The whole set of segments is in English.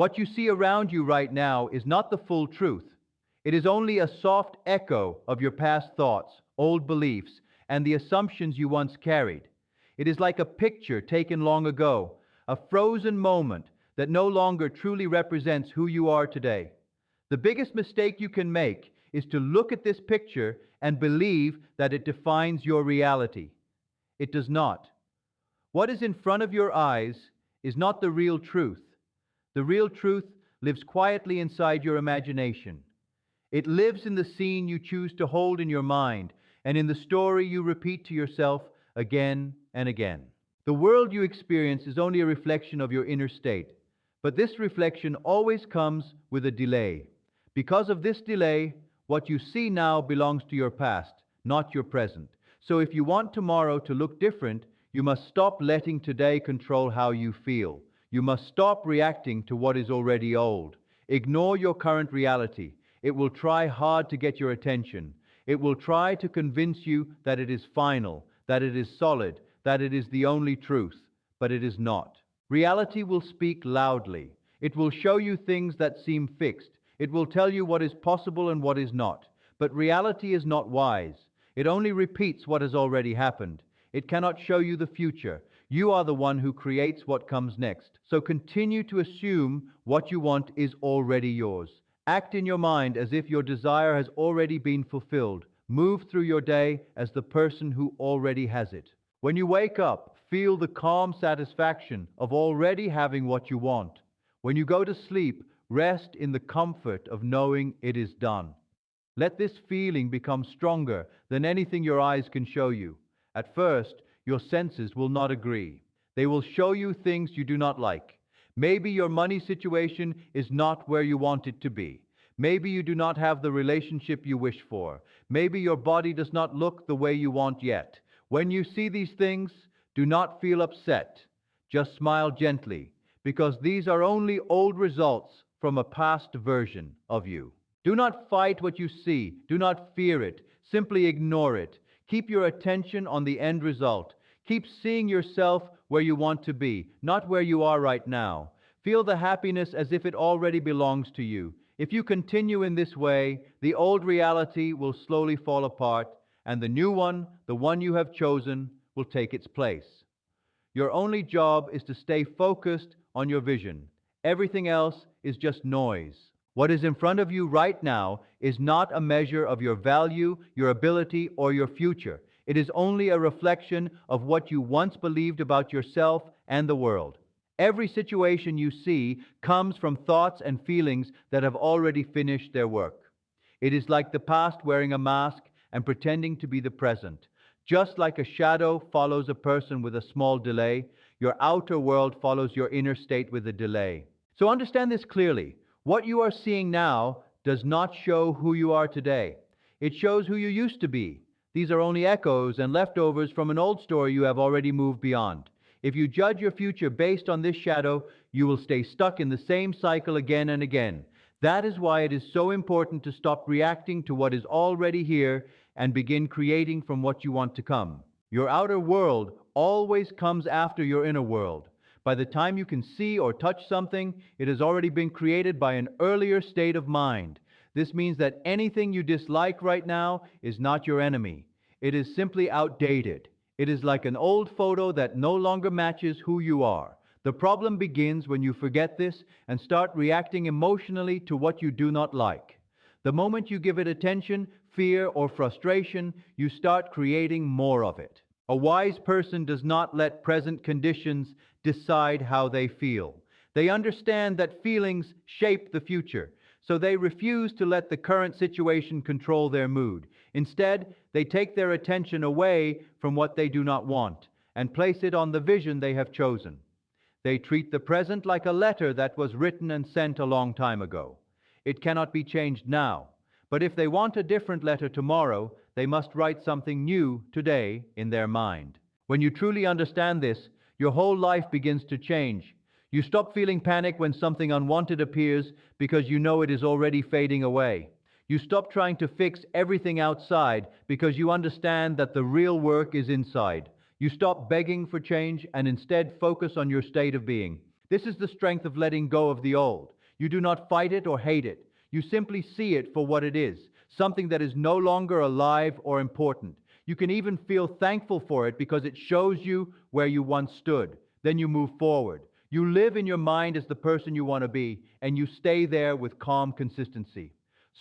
What you see around you right now is not the full truth. It is only a soft echo of your past thoughts, old beliefs, and the assumptions you once carried. It is like a picture taken long ago, a frozen moment that no longer truly represents who you are today. The biggest mistake you can make is to look at this picture and believe that it defines your reality. It does not. What is in front of your eyes is not the real truth. The real truth lives quietly inside your imagination. It lives in the scene you choose to hold in your mind and in the story you repeat to yourself again and again. The world you experience is only a reflection of your inner state, but this reflection always comes with a delay. Because of this delay, what you see now belongs to your past, not your present. So if you want tomorrow to look different, you must stop letting today control how you feel. You must stop reacting to what is already old. Ignore your current reality. It will try hard to get your attention. It will try to convince you that it is final, that it is solid, that it is the only truth, but it is not. Reality will speak loudly. It will show you things that seem fixed. It will tell you what is possible and what is not. But reality is not wise. It only repeats what has already happened. It cannot show you the future. You are the one who creates what comes next. So continue to assume what you want is already yours. Act in your mind as if your desire has already been fulfilled. Move through your day as the person who already has it. When you wake up, feel the calm satisfaction of already having what you want. When you go to sleep, rest in the comfort of knowing it is done. Let this feeling become stronger than anything your eyes can show you. At first, your senses will not agree. They will show you things you do not like. Maybe your money situation is not where you want it to be. Maybe you do not have the relationship you wish for. Maybe your body does not look the way you want yet. When you see these things, do not feel upset. Just smile gently, because these are only old results from a past version of you. Do not fight what you see. Do not fear it. Simply ignore it. Keep your attention on the end result. Keep seeing yourself where you want to be, not where you are right now. Feel the happiness as if it already belongs to you. If you continue in this way, the old reality will slowly fall apart, and the new one, the one you have chosen, will take its place. Your only job is to stay focused on your vision. Everything else is just noise. What is in front of you right now is not a measure of your value, your ability, or your future. It is only a reflection of what you once believed about yourself and the world. Every situation you see comes from thoughts and feelings that have already finished their work. It is like the past wearing a mask and pretending to be the present. Just like a shadow follows a person with a small delay, your outer world follows your inner state with a delay. So understand this clearly. What you are seeing now does not show who you are today. It shows who you used to be. These are only echoes and leftovers from an old story you have already moved beyond. If you judge your future based on this shadow, you will stay stuck in the same cycle again and again. That is why it is so important to stop reacting to what is already here and begin creating from what you want to come. Your outer world always comes after your inner world. By the time you can see or touch something, it has already been created by an earlier state of mind. This means that anything you dislike right now is not your enemy. It is simply outdated. It is like an old photo that no longer matches who you are. The problem begins when you forget this and start reacting emotionally to what you do not like. The moment you give it attention, fear, or frustration, you start creating more of it. A wise person does not let present conditions decide how they feel. They understand that feelings shape the future, so they refuse to let the current situation control their mood. Instead, they take their attention away from what they do not want and place it on the vision they have chosen. They treat the present like a letter that was written and sent a long time ago. It cannot be changed now, but if they want a different letter tomorrow, they must write something new today in their mind. When you truly understand this, your whole life begins to change. You stop feeling panic when something unwanted appears because you know it is already fading away. You stop trying to fix everything outside because you understand that the real work is inside. You stop begging for change and instead focus on your state of being. This is the strength of letting go of the old. You do not fight it or hate it. You simply see it for what it is, something that is no longer alive or important. You can even feel thankful for it because it shows you where you once stood. Then you move forward. You live in your mind as the person you want to be, and you stay there with calm consistency.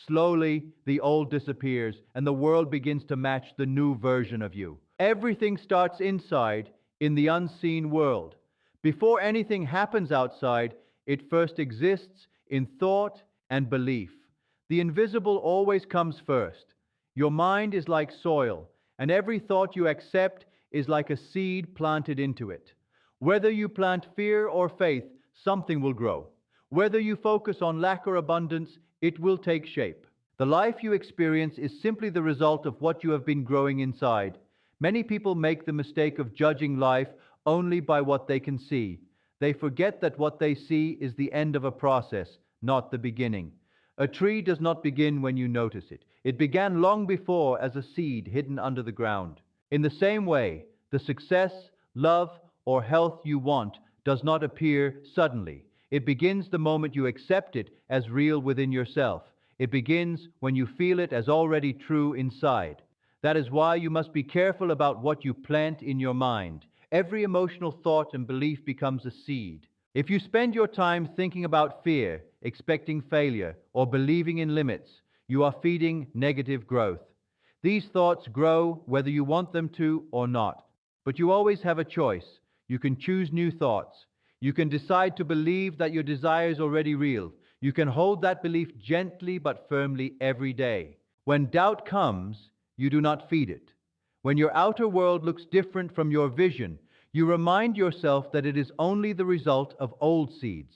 Slowly, the old disappears, and the world begins to match the new version of you. Everything starts inside, in the unseen world. Before anything happens outside, it first exists in thought and belief. The invisible always comes first. Your mind is like soil, and every thought you accept is like a seed planted into it. Whether you plant fear or faith, something will grow. Whether you focus on lack or abundance, it will take shape. The life you experience is simply the result of what you have been growing inside. Many people make the mistake of judging life only by what they can see. They forget that what they see is the end of a process, not the beginning. A tree does not begin when you notice it. It began long before as a seed hidden under the ground. In the same way, the success, love, or health you want does not appear suddenly. It begins the moment you accept it as real within yourself. It begins when you feel it as already true inside. That is why you must be careful about what you plant in your mind. Every emotional thought and belief becomes a seed. If you spend your time thinking about fear, expecting failure, or believing in limits, you are feeding negative growth. These thoughts grow whether you want them to or not. But you always have a choice. You can choose new thoughts. You can decide to believe that your desire is already real. You can hold that belief gently but firmly every day. When doubt comes, you do not feed it. When your outer world looks different from your vision, you remind yourself that it is only the result of old seeds.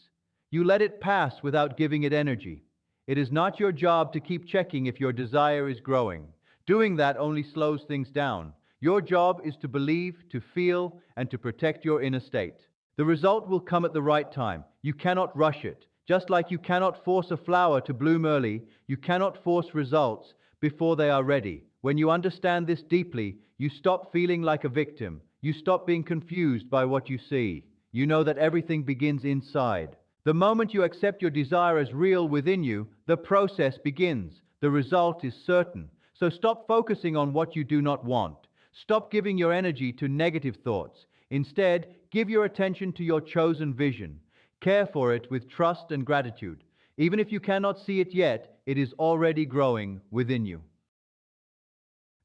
You let it pass without giving it energy. It is not your job to keep checking if your desire is growing. Doing that only slows things down. Your job is to believe, to feel, and to protect your inner state. The result will come at the right time. You cannot rush it. Just like you cannot force a flower to bloom early, you cannot force results before they are ready. When you understand this deeply, you stop feeling like a victim. You stop being confused by what you see. You know that everything begins inside. The moment you accept your desire as real within you, the process begins. The result is certain. So stop focusing on what you do not want. Stop giving your energy to negative thoughts. Instead, give your attention to your chosen vision. Care for it with trust and gratitude. Even if you cannot see it yet, it is already growing within you.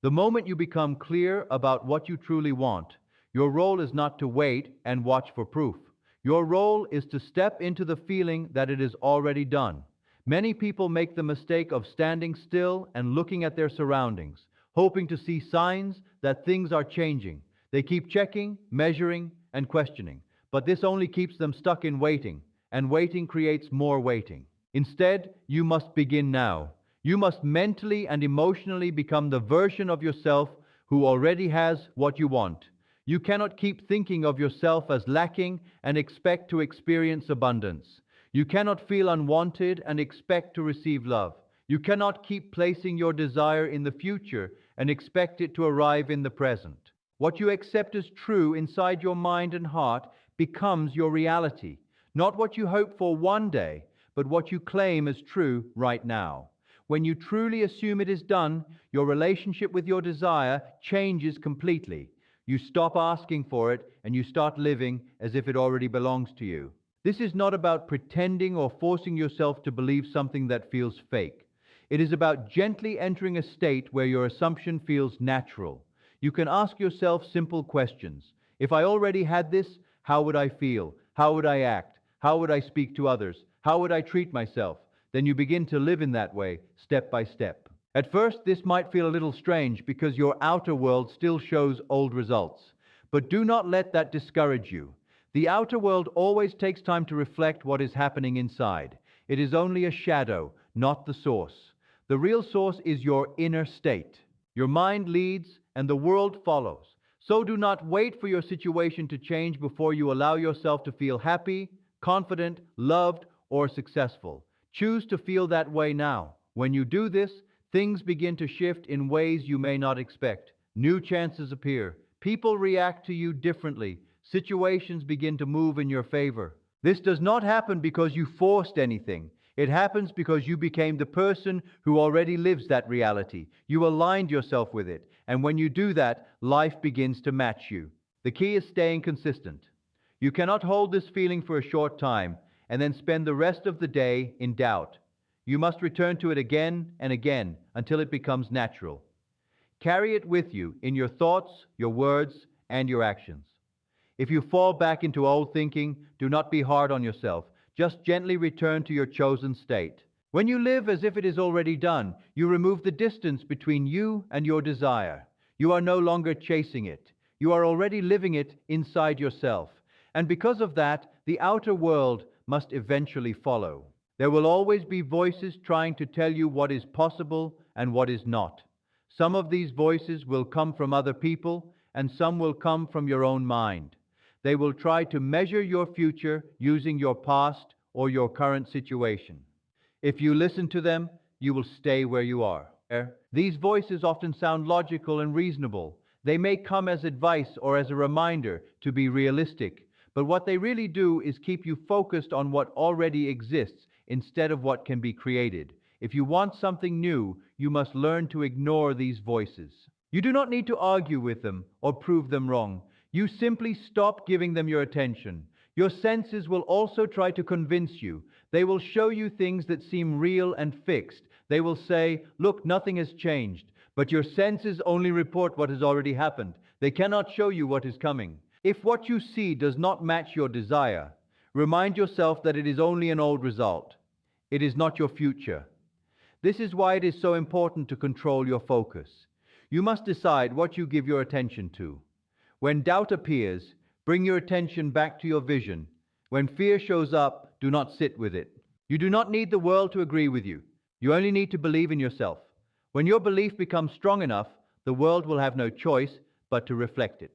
The moment you become clear about what you truly want, your role is not to wait and watch for proof. Your role is to step into the feeling that it is already done. Many people make the mistake of standing still and looking at their surroundings, hoping to see signs that things are changing. They keep checking, measuring, and questioning, but this only keeps them stuck in waiting, and waiting creates more waiting. Instead, you must begin now. You must mentally and emotionally become the version of yourself who already has what you want. You cannot keep thinking of yourself as lacking and expect to experience abundance. You cannot feel unwanted and expect to receive love. You cannot keep placing your desire in the future and expect it to arrive in the present. What you accept as true inside your mind and heart becomes your reality. Not what you hope for one day, but what you claim as true right now. When you truly assume it is done, your relationship with your desire changes completely. You stop asking for it and you start living as if it already belongs to you. This is not about pretending or forcing yourself to believe something that feels fake. It is about gently entering a state where your assumption feels natural. You can ask yourself simple questions. If I already had this, how would I feel? How would I act? How would I speak to others? How would I treat myself? Then you begin to live in that way, step by step. At first, this might feel a little strange because your outer world still shows old results. But do not let that discourage you. The outer world always takes time to reflect what is happening inside. It is only a shadow, not the source. The real source is your inner state. Your mind leads and the world follows. So do not wait for your situation to change before you allow yourself to feel happy, confident, loved, or successful. Choose to feel that way now. When you do this, things begin to shift in ways you may not expect. New chances appear. People react to you differently. Situations begin to move in your favor. This does not happen because you forced anything. It happens because you became the person who already lives that reality. You aligned yourself with it, and when you do that, life begins to match you. The key is staying consistent. You cannot hold this feeling for a short time and then spend the rest of the day in doubt. You must return to it again and again until it becomes natural. Carry it with you in your thoughts, your words, and your actions. If you fall back into old thinking, do not be hard on yourself. Just gently return to your chosen state. When you live as if it is already done, you remove the distance between you and your desire. You are no longer chasing it. You are already living it inside yourself. And because of that, the outer world must eventually follow. There will always be voices trying to tell you what is possible and what is not. Some of these voices will come from other people, and some will come from your own mind. They will try to measure your future using your past or your current situation. If you listen to them, you will stay where you are. These voices often sound logical and reasonable. They may come as advice or as a reminder to be realistic, but what they really do is keep you focused on what already exists instead of what can be created. If you want something new, you must learn to ignore these voices. You do not need to argue with them or prove them wrong. You simply stop giving them your attention. Your senses will also try to convince you. They will show you things that seem real and fixed. They will say, look, nothing has changed. But your senses only report what has already happened. They cannot show you what is coming. If what you see does not match your desire, remind yourself that it is only an old result. It is not your future. This is why it is so important to control your focus. You must decide what you give your attention to. When doubt appears, bring your attention back to your vision. When fear shows up, do not sit with it. You do not need the world to agree with you. You only need to believe in yourself. When your belief becomes strong enough, the world will have no choice but to reflect it.